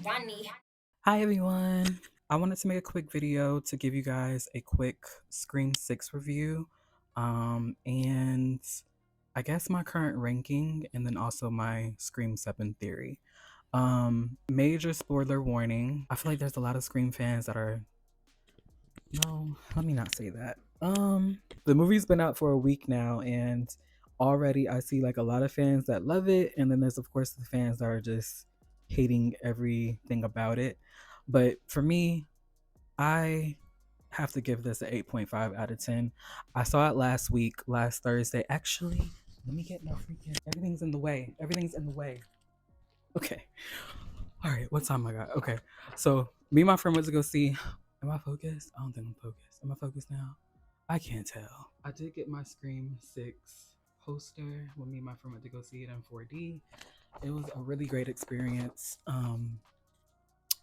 Hi everyone. I wanted to make a quick video to give you guys a quick Scream 6 review. And I guess my current ranking and then also my Scream 7 theory. Major spoiler warning. I feel like there's a lot of Scream fans that are no, let me not say that. The movie's been out for a week now and already I see like a lot of fans that love it, and then there's of course the fans that are just hating everything about it. But for me, I have to give this an 8.5 out of 10. I saw it last week, last Thursday. Actually, let me get my freaking everything's in the way. Everything's in the way. Okay. All right, what time I got? Okay. So me and my friend went to go see. Am I focused? I don't think I'm focused. Am I focused now? I can't tell. I did get my Scream 6 poster when me and my friend went to go see it in 4D. It was a really great experience.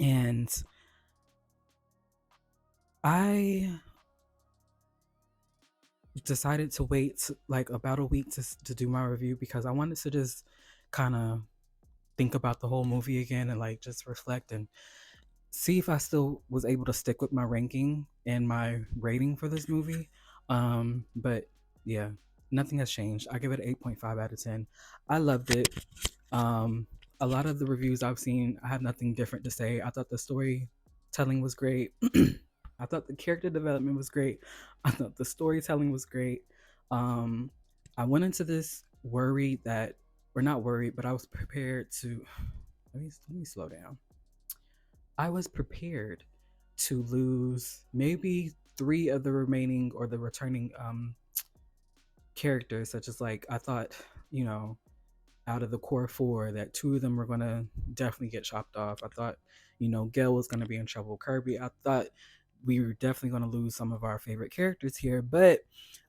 And I decided to wait like about a week to do my review because I wanted to just kind of think about the whole movie again and like just reflect and see if I still was able to stick with my ranking and my rating for this movie. But yeah, nothing has changed. I give it an 8.5 out of 10. I loved it. A lot of the reviews I've seen, I have nothing different to say. I thought the storytelling was great. I thought the character development was great. I thought the storytelling was great. Um, I went into this worried that, or not worried, but I was prepared to. Let me slow down. I was prepared to lose maybe three of the remaining or the returning characters, such as like I thought, you know, out of the core four, that two of them were gonna definitely get chopped off. I thought, you know, Gail was gonna be in trouble. Kirby, I thought we were definitely gonna lose some of our favorite characters here. But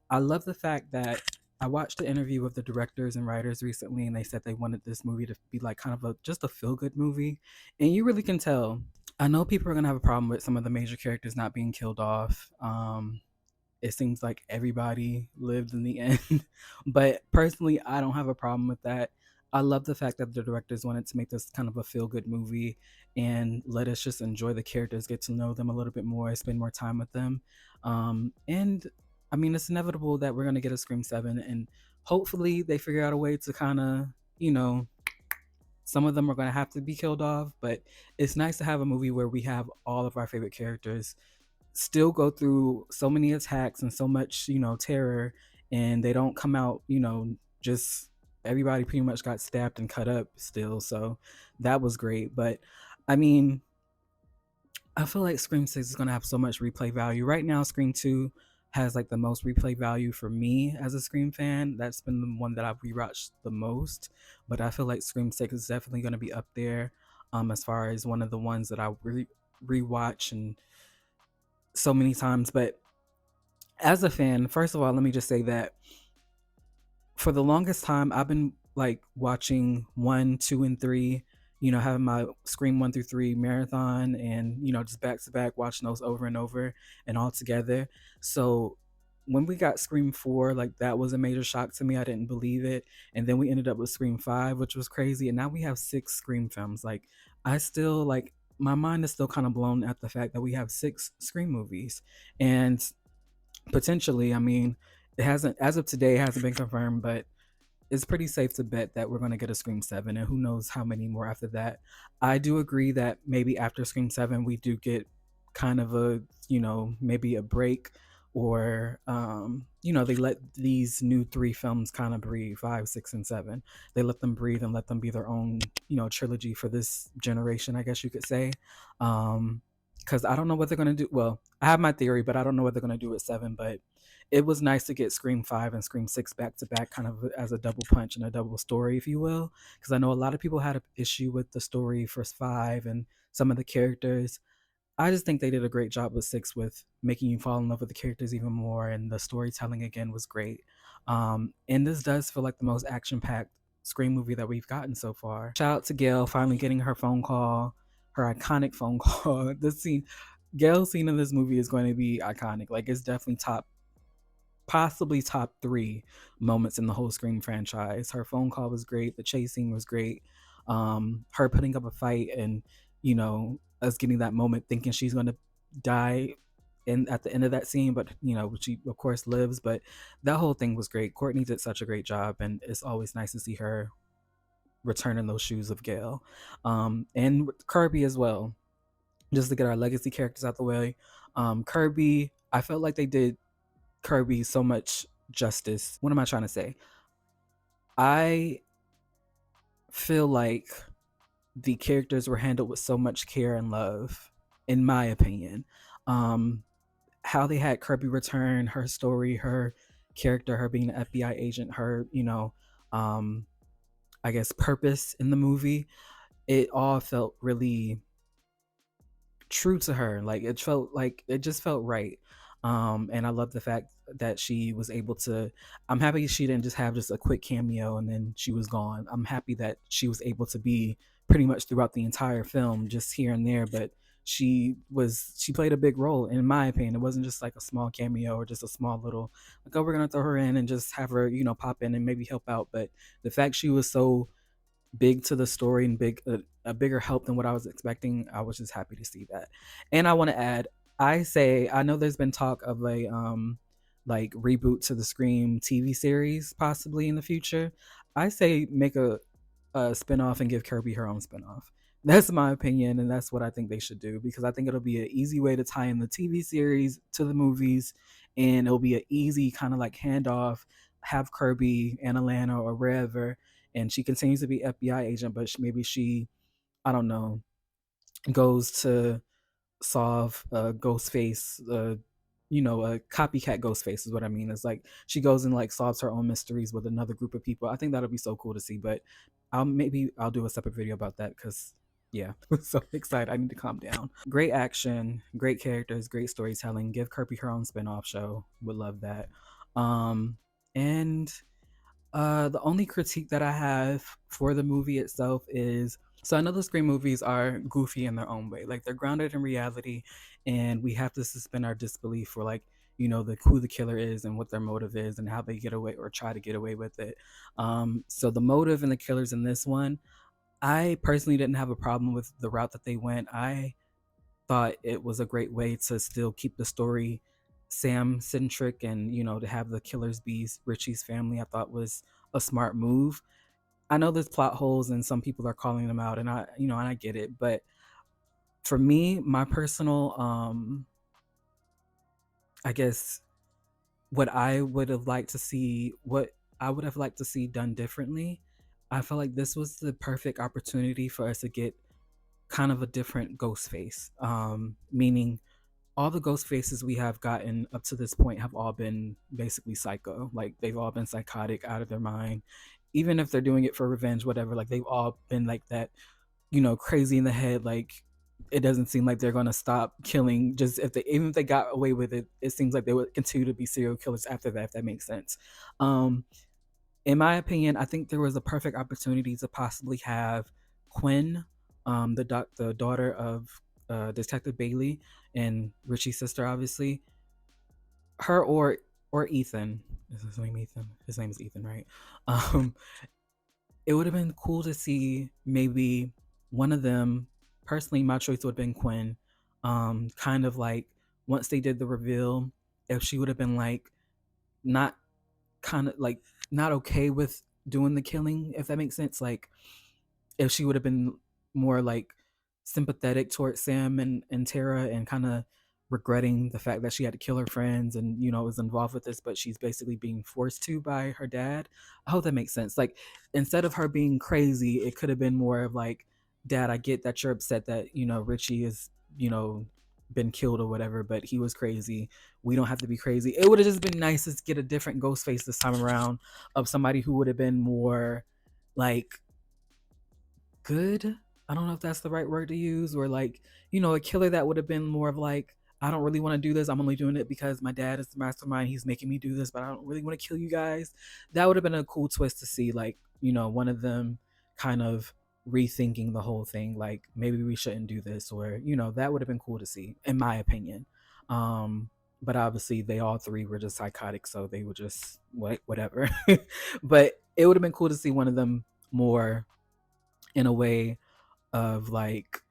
I love the fact that I watched the interview with the directors and writers recently, and they said they wanted this movie to be like kind of a just a feel good movie, and you really can tell. I know people are gonna have a problem with some of the major characters not being killed off. It seems like everybody lived in the end, but personally, I don't have a problem with that. I love the fact that the directors wanted to make this kind of a feel good movie and let us just enjoy the characters, get to know them a little bit more, spend more time with them. And I mean, it's inevitable that we're gonna get a Scream 7, and hopefully they figure out a way to kind of, you know, some of them are going to have to be killed off, but it's nice to have a movie where we have all of our favorite characters still go through so many attacks and so much, you know, terror, and they don't come out, you know, just everybody pretty much got stabbed and cut up still. So that was great. But I mean, I feel like Scream 6 is going to have so much replay value. Right now, Scream 2 has like the most replay value for me as a Scream fan. That's been the one that I've rewatched the most. But I feel like Scream 6 is definitely going to be up there as far as one of the ones that I rewatch and so many times. But as a fan, first of all, let me just say that for the longest time, I've been like watching 1, 2, and 3. You know, having my Scream 1 through 3 marathon, and you know, just back to back, watching those over and over and all together. So when we got Scream 4, like that was a major shock to me. I didn't believe it, and then we ended up with Scream 5, which was crazy. And now we have 6 Scream films. Like I still like my mind is still kind of blown at the fact that we have 6 Scream movies, and potentially, I mean, it hasn't, as of today, it hasn't been confirmed, but it's pretty safe to bet that we're going to get a Scream 7, and who knows how many more after that. I do agree that maybe after Scream 7, we do get kind of a, you know, maybe a break, or, you know, they let these new 3 films kind of breathe, 5, 6, and 7. They let them breathe and let them be their own, you know, trilogy for this generation, I guess you could say. Because I don't know what they're going to do. Well, I have my theory, but I don't know what they're going to do with 7. But it was nice to get Scream 5 and Scream 6 back to back, kind of as a double punch and a double story, if you will. Because I know a lot of people had an issue with the story for 5 and some of the characters. I just think they did a great job with 6 with making you fall in love with the characters even more, and the storytelling again was great. And this does feel like the most action packed Scream movie that we've gotten so far. Shout out to Gail finally getting her phone call, her iconic phone call. This scene, Gail's scene in this movie is going to be iconic. Like it's definitely top, possibly top 3 moments in the whole Scream franchise. Her phone call was great. The chase scene was great. Her putting up a fight and us getting that moment thinking she's going to die at the end of that scene, but she of course lives. But that whole thing was great. Courtney did such a great job, and it's always nice to see her return in those shoes of Gale, and Kirby as well. Just to get our legacy characters out the way, Kirby, I felt like they did Kirby so much justice. What am I trying to say? I feel like the characters were handled with so much care and love, in my opinion. Um, how they had Kirby return, her story, her character, her being an FBI agent, her, um, I guess, purpose in the movie, it all felt really true to her. Like it just felt right. And I love the fact that she was able to. I'm happy she didn't just have just a quick cameo and then she was gone. I'm happy that she was able to be pretty much throughout the entire film, just here and there, but she played a big role, in my opinion. It wasn't just like a small cameo or just a small little, like, oh, we're gonna throw her in and just have her pop in and maybe help out. But the fact she was so big to the story and a bigger help than what I was expecting, I was just happy to see that. And I want to add, I know there's been talk of a like reboot to the Scream TV series possibly in the future. I say make a spinoff and give Kirby her own spinoff. That's my opinion, and that's what I think they should do, because I think it'll be an easy way to tie in the TV series to the movies, and it'll be an easy kind of like handoff. Have Kirby in Atlanta or wherever, and she continues to be FBI agent, but maybe she, I don't know, goes to solve Ghostface, a copycat Ghostface is what I mean. It's like she goes and like solves her own mysteries with another group of people. I think that'll be so cool to see. But I'll do a separate video about that, because yeah, I'm so excited. I need to calm down. Great action, great characters, great storytelling. Give Kirby her own spin-off show. Would love that. And the only critique that I have for the movie itself is, so I know the Scream movies are goofy in their own way. Like, they're grounded in reality, and we have to suspend our disbelief for, like, who the killer is and what their motive is and how they get away or try to get away with it. So the motive and the killers in this one, I personally didn't have a problem with the route that they went. I thought it was a great way to still keep the story Sam centric, and to have the killers be Richie's family. I thought was a smart move. I know there's plot holes and some people are calling them out, and I get it, but for me, my personal I guess what I would have liked to see done differently, I felt like this was the perfect opportunity for us to get kind of a different Ghostface. Meaning all the ghost faces we have gotten up to this point have all been basically psycho. Like, they've all been psychotic, out of their mind. Even if they're doing it for revenge, whatever, like, they've all been like that, crazy in the head. Like, it doesn't seem like they're gonna stop killing. Just even if they got away with it, it seems like they would continue to be serial killers after that, if that makes sense. Um, in my opinion, I think there was a perfect opportunity to possibly have Quinn, the daughter of Detective Bailey and Richie's sister, obviously, her or Ethan. Is his name Ethan? His name is Ethan, right? Um, it would have been cool to see maybe one of them. Personally, my choice would have been Quinn. Kind of like, once they did the reveal, if she would have been like not kind of like not okay with doing the killing, if that makes sense. Like, if she would have been more like sympathetic towards Sam and Tara, and kind of regretting the fact that she had to kill her friends and was involved with this, but she's basically being forced to by her dad. I hope that makes sense. Like, instead of her being crazy, it could have been more of like, Dad, I get that you're upset that Richie is been killed or whatever, but he was crazy. We don't have to be crazy. It would have just been nice to get a different ghost face this time around, of somebody who would have been more like good. I don't know if that's the right word to use, or like, a killer that would have been more of like, I don't really want to do this. I'm only doing it because my dad is the mastermind. He's making me do this, but I don't really want to kill you guys. That would have been a cool twist to see, like, one of them kind of rethinking the whole thing. Like, maybe we shouldn't do this, or, that would have been cool to see, in my opinion. But obviously they all three were just psychotic, so they were just whatever. But it would have been cool to see one of them more in a way of like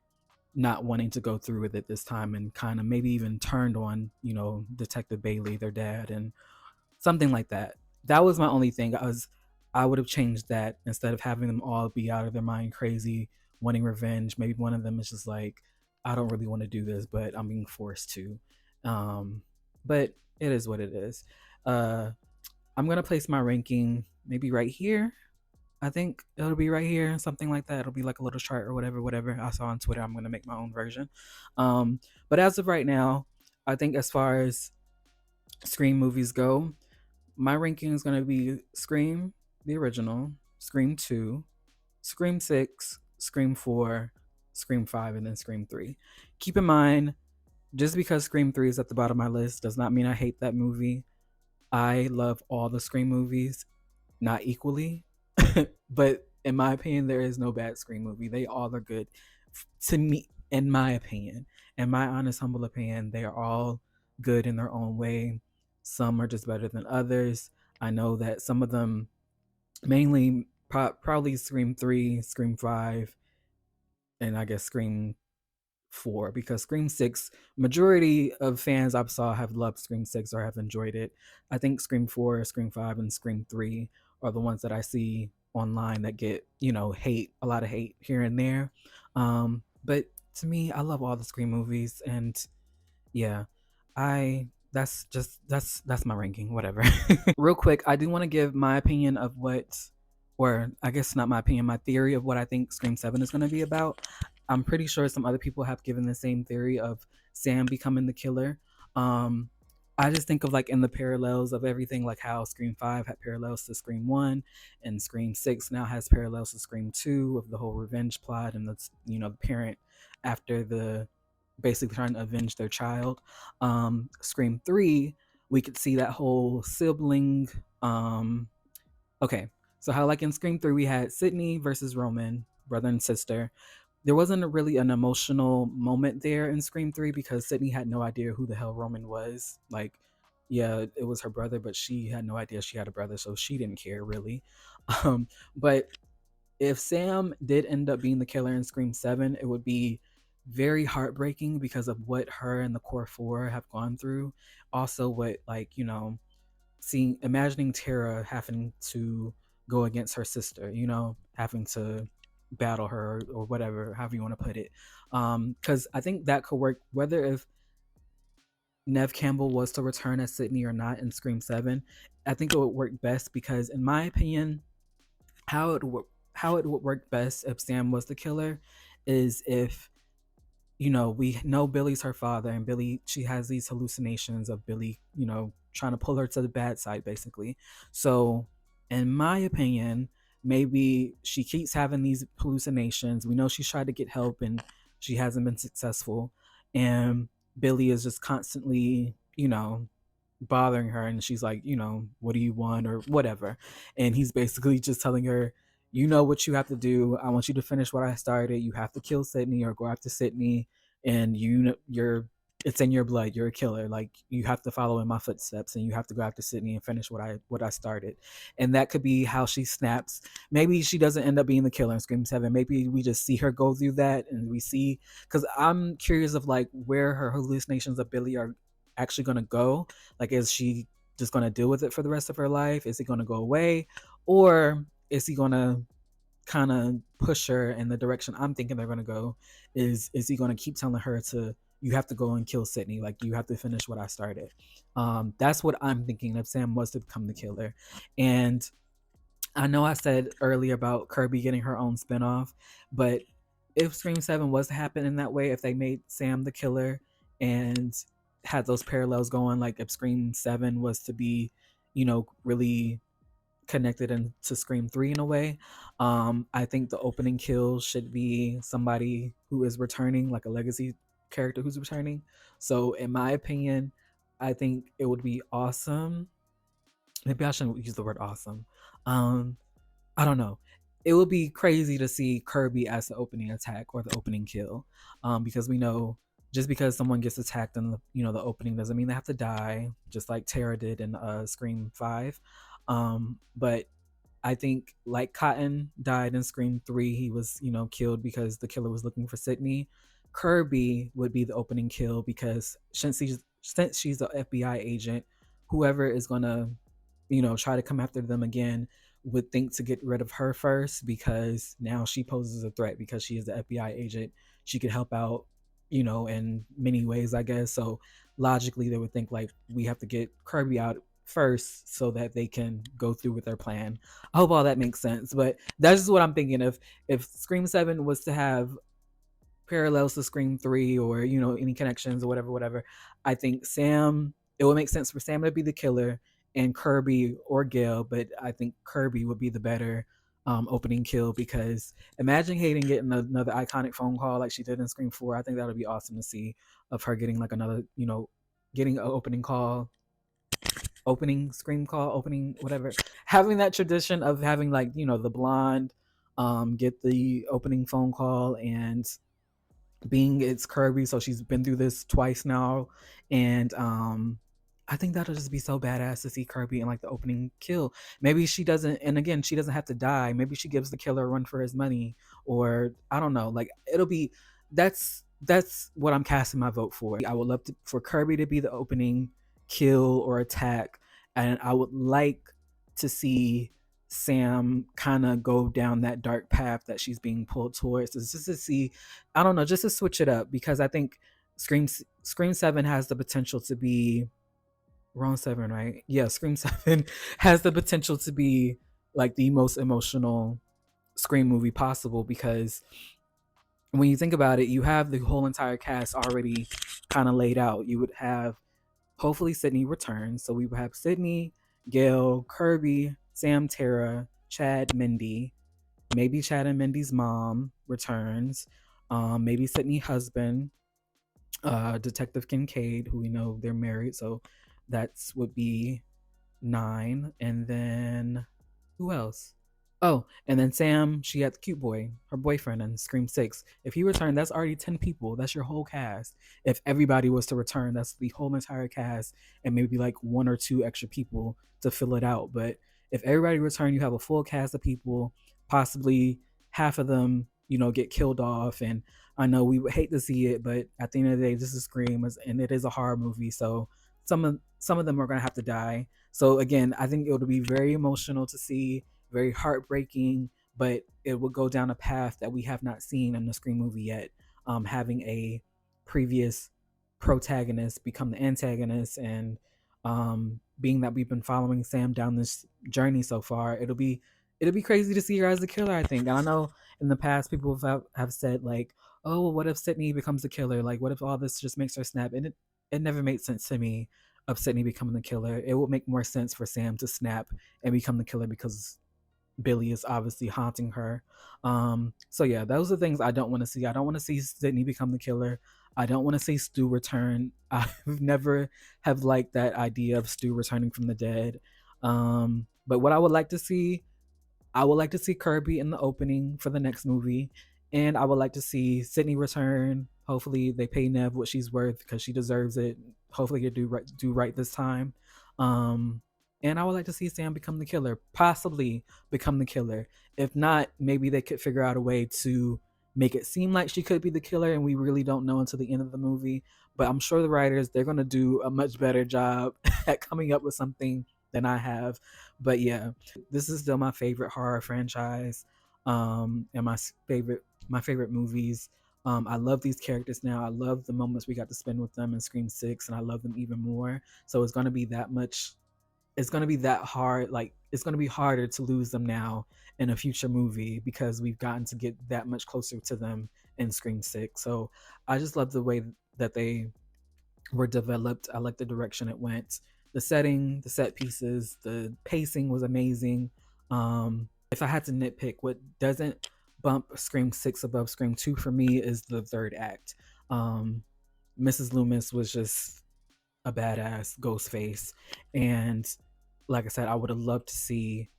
not wanting to go through with it this time and kind of maybe even turned on, Detective Bailey, their dad, and something like that. That was my only thing. I would have changed that instead of having them all be out of their mind crazy, wanting revenge. Maybe one of them is just like, I don't really want to do this, but I'm being forced to. Um, but it is what it is. Uh, I'm gonna place my ranking maybe right here. I think it'll be right here, something like that. It'll be like a little chart or whatever I saw on Twitter. I'm gonna make my own version. But as of right now, I think as far as Scream movies go, my ranking is gonna be Scream, the original, Scream 2, Scream 6, Scream 4, Scream 5, and then Scream 3. Keep in mind, just because Scream 3 is at the bottom of my list does not mean I hate that movie. I love all the Scream movies, not equally, but in my opinion, there is no bad Scream movie. They all are good. To me, in my opinion, in my honest, humble opinion, they are all good in their own way. Some are just better than others. I know that some of them, mainly probably Scream 3, Scream 5, and I guess Scream 4, because Scream 6, majority of fans I saw have loved Scream 6 or have enjoyed it. I think Scream 4, Scream 5, and Scream 3 are the ones that I see online that get, hate, a lot of hate here and there. But to me, I love all the Scream movies, and yeah, I that's my ranking, whatever. Real quick, I do want to give my opinion of what, or I guess not my opinion, my theory of what I think Scream 7 is going to be about. I'm pretty sure some other people have given the same theory of Sam becoming the killer. Um, I just think of like in the parallels of everything, like how Scream 5 had parallels to Scream 1, and Scream 6 now has parallels to Scream 2 of the whole revenge plot and the parent after the basically trying to avenge their child. Scream 3, we could see that whole sibling. Okay, so how like in Scream 3 we had Sydney versus Roman, brother and sister. There wasn't really an emotional moment there in Scream 3 because Sydney had no idea who the hell Roman was. Like, yeah, it was her brother, but she had no idea she had a brother, so she didn't care really. But if Sam did end up being the killer in Scream 7, it would be very heartbreaking because of what her and the core four have gone through. Also, what, like, imagining Tara having to go against her sister, having to battle her or whatever, however you want to put it. Because I think that could work whether if Nev Campbell was to return as Sydney or not in Scream 7. I think it would work best because, in my opinion, how it would how it would work best if Sam was the killer is if we know Billy's her father, and Billy, she has these hallucinations of Billy, trying to pull her to the bad side, basically. So, in my opinion, maybe she keeps having these hallucinations. We know she's tried to get help and she hasn't been successful. And Billy is just constantly, bothering her. And she's like, what do you want or whatever. And he's basically just telling her, you know what you have to do. I want you to finish what I started. You have to kill Sydney or go after Sydney, and you're it's in your blood. You're a killer. Like, you have to follow in my footsteps, and you have to go after Sydney and finish what I started. And that could be how she snaps. Maybe she doesn't end up being the killer in Scream 7. Maybe we just see her go through that, and we see, because I'm curious of like where her hallucinations of Billy are actually gonna go. Like, is she just gonna deal with it for the rest of her life? Is it gonna go away, or is he gonna kind of push her in the direction I'm thinking they're going to go? Is he going to keep telling her to, you have to go and kill Sydney, like you have to finish what I started? That's what I'm thinking if Sam was to become the killer. And I know I said earlier about Kirby getting her own spinoff, but if Scream 7 was to happen in that way, if they made Sam the killer and had those parallels going, like if Scream 7 was to be, really connected into Scream 3 in a way. I think the opening kill should be somebody who is returning, like a legacy character who's returning. So, in my opinion, I think it would be awesome. Maybe I shouldn't use the word awesome. Um, I don't know. It would be crazy to see Kirby as the opening attack or the opening kill, because we know just because someone gets attacked in the opening doesn't mean they have to die, just like Tara did in Scream 5. But I think like Cotton died in Scream 3, he was killed because the killer was looking for Sydney. Kirby would be the opening kill because since she's an FBI agent, whoever is gonna, try to come after them again would think to get rid of her first because now she poses a threat because she is the FBI agent. She could help out, in many ways, I guess. So logically, they would think like we have to get Kirby out first so that they can go through with their plan. I hope all that makes sense, but that's just what I'm thinking of. If Scream 7 was to have parallels to Scream 3 or, any connections or whatever, I think it would make sense for Sam to be the killer and Kirby or Gail, but I think Kirby would be the better opening kill because imagine Hayden getting another iconic phone call like she did in Scream 4. I think that would be awesome to see of her getting like another, getting an opening call, opening Scream call, opening whatever. Having that tradition of having like, the blonde get the opening phone call and being it's Kirby, so she's been through this twice now, and I think that'll just be so badass to see Kirby in like the opening kill. Maybe she doesn't, and again, she doesn't have to die. Maybe she gives the killer a run for his money, or I don't know. Like it'll be that's what I'm casting my vote for. I would love for Kirby to be the opening kill or attack, and I would like to see Sam kind of go down that dark path that she's being pulled towards. It's just to see, I don't know, just to switch it up because I think Scream 7 has the potential to be wrong 7, right? Yeah, Scream 7 has the potential to be like the most emotional Scream movie possible because when you think about it, you have the whole entire cast already kind of laid out. You would have hopefully Sydney returns. So we would have Sydney, Gail, Kirby, Sam, Tara, Chad, Mindy. Maybe Chad and Mindy's mom returns. Maybe Sydney husband, Detective Kincaid, who we know they're married. So that's would be 9. And then who else? Oh, and then Sam, she had the cute boy, her boyfriend in Scream 6. If he returned, that's already 10 people. That's your whole cast. If everybody was to return, that's the whole entire cast and maybe like one or two extra people to fill it out. But if everybody returned, you have a full cast of people, possibly half of them, get killed off. And I know we would hate to see it, but at the end of the day, this is Scream and it is a horror movie. So some of them are gonna have to die. So again, I think it'll be very emotional to see, very heartbreaking, but it will go down a path that we have not seen in the Scream movie yet. Having a previous protagonist become the antagonist, and being that we've been following Sam down this journey so far, it'll be crazy to see her as the killer. I think. And I know in the past people have said like, oh, well, what if Sydney becomes the killer? Like, what if all this just makes her snap? And it never made sense to me of Sydney becoming the killer. It would make more sense for Sam to snap and become the killer because Billy is obviously haunting her. So yeah, those are things I don't want to see. I don't want to see Sydney become the killer. I don't want to see Stu return. I've never have liked that idea of Stu returning from the dead. But what I would like to see Kirby in the opening for the next movie, and I would like to see Sydney return. Hopefully, they pay Nev what she's worth because she deserves it. Hopefully, they do right this time. Um, and I would like to see Sam become the killer, possibly become the killer. If not, maybe they could figure out a way to make it seem like she could be the killer, and we really don't know until the end of the movie. But I'm sure the writers they're gonna do a much better job at coming up with something than I have. But yeah, this is still my favorite horror franchise, and my favorite movies. I love these characters now. I love the moments we got to spend with them in Scream 6, and I love them even more. So it's gonna be that much. It's gonna be that hard. Like it's gonna be harder to lose them now in a future movie because we've gotten to get that much closer to them in Scream 6. So I just love the way that they were developed. I like the direction it went. The setting, the set pieces, the pacing was amazing. If I had to nitpick, what doesn't bump Scream 6 above Scream 2 for me is the third act. Um, Mrs. Loomis was just a badass ghost face. And like I said, I would have loved to see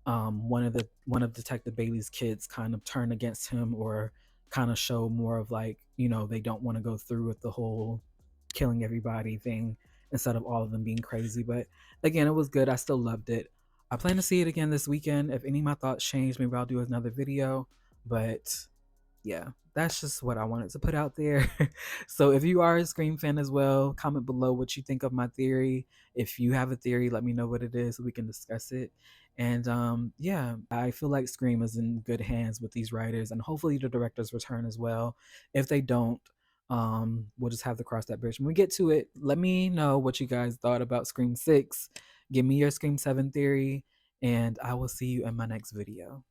one of Detective Bailey's kids kind of turn against him or kind of show more of like, they don't want to go through with the whole killing everybody thing instead of all of them being crazy. But again, it was good. I still loved it. I plan to see it again this weekend. If any of my thoughts change, maybe I'll do another video. But yeah, that's just what I wanted to put out there. So if you are a Scream fan as well, comment below what you think of my theory. If you have a theory, let me know what it is so we can discuss it. And yeah, I feel like Scream is in good hands with these writers, and hopefully the directors return as well. If they don't, we'll just have to cross that bridge when we get to it. Let me know what you guys thought about Scream 6. Give me your Scream 7 theory, and I will see you in my next video.